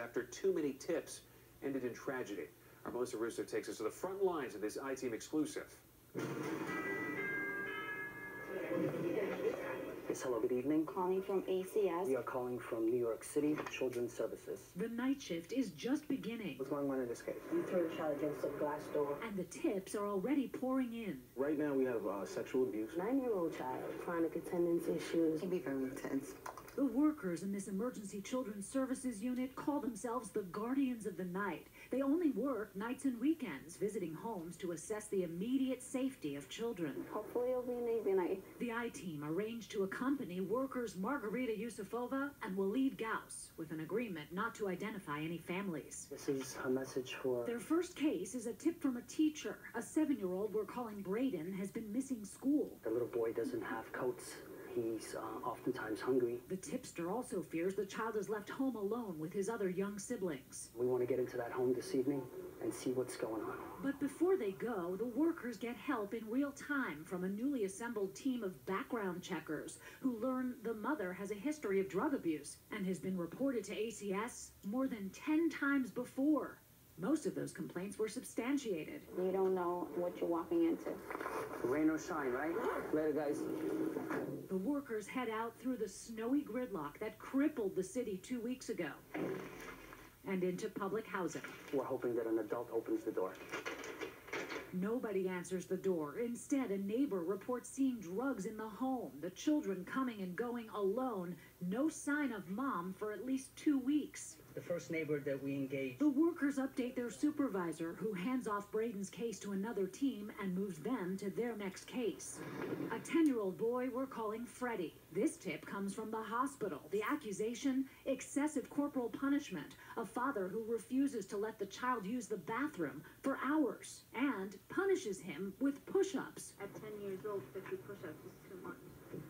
after too many tips ended in tragedy. Our Melissa Russo takes us to the front lines of this I-Team exclusive. Yes, hello, good evening. Calling from ACS. We are calling from New York City Children's Services. The night shift is just beginning. What's going on in this case? You turned a child against a glass door. And the tips are already pouring in. Right now we have sexual abuse. 9-year-old child, chronic attendance issues. Can be very intense. The workers in this emergency children's services unit call themselves the guardians of the night. They only work nights and weekends, visiting homes to assess the immediate safety of children. Hopefully it'll be an easy night. The I-Team arranged to accompany workers Margarita Yusufova and Walid Gauss with an agreement not to identify any families. This is a message for... Their first case is a tip from a teacher. A 7-year-old we're calling Braden has been missing school. The little boy doesn't have coats. He's oftentimes hungry. The tipster also fears the child is left home alone with his other young siblings. We want to get into that home this evening and see what's going on. But before they go, the workers get help in real time from a newly assembled team of background checkers who learn the mother has a history of drug abuse and has been reported to ACS more than 10 times before. Most of those complaints were substantiated. You don't know what you're walking into. Rain or shine, right? Later, guys. The workers head out through the snowy gridlock that crippled the city 2 weeks ago and into public housing. We're hoping that an adult opens the door. Nobody answers the door. Instead, a neighbor reports seeing drugs in the home, the children coming and going alone, no sign of mom for at least 2 weeks. The first neighbor that we engaged. The workers update their supervisor, who hands off Braden's case to another team and moves them to their next case. A 10-year-old boy we're calling Freddie. This tip comes from the hospital. The accusation, excessive corporal punishment. A father who refuses to let the child use the bathroom for hours and punishes him with push-ups. At 10 years old, 50 push-ups is too much.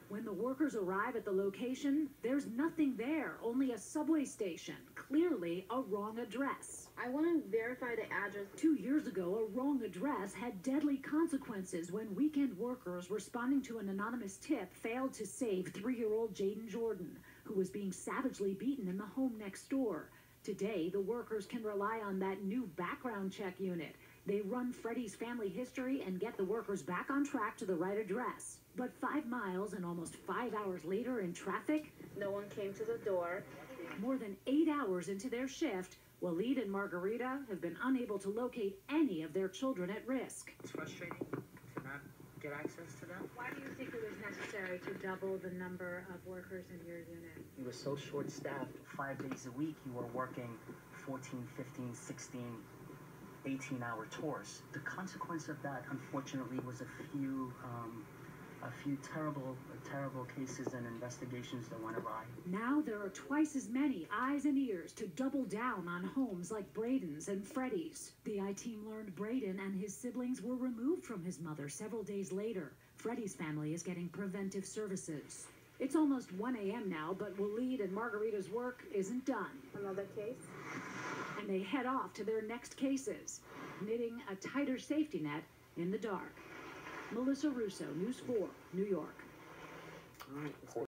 When the workers arrive at the location, there's nothing there, only a subway station. Clearly a wrong address. I want to verify the address. 2 years ago, a wrong address had deadly consequences when weekend workers responding to an anonymous tip failed to save 3-year-old Jaden Jordan, who was being savagely beaten in the home next door. Today, the workers can rely on that new background check unit. They run Freddie's family history and get the workers back on track to the right address. But 5 miles and almost 5 hours later in traffic, No one came to the door. more than 8 hours into their shift, Walid and Margarita have been unable to locate any of their children at risk. It's frustrating to not get access to them. Why do you think it was necessary to double the number of workers in your unit? We were so short-staffed. 5 days a week, you were working 14, 15, 16, 18-hour tours. The consequence of that, unfortunately, was a few terrible cases and investigations that went awry. Now there are twice as many eyes and ears to double down on homes like Braden's and Freddie's. The I-Team learned Braden and his siblings were removed from his mother several days later. Freddie's family is getting preventive services. It's almost 1 a.m. now, but Walid and Margarita's work isn't done. Another case? And they head off to their next cases, knitting a tighter safety net in the dark. Melissa Russo, News 4, New York. All right, let's go.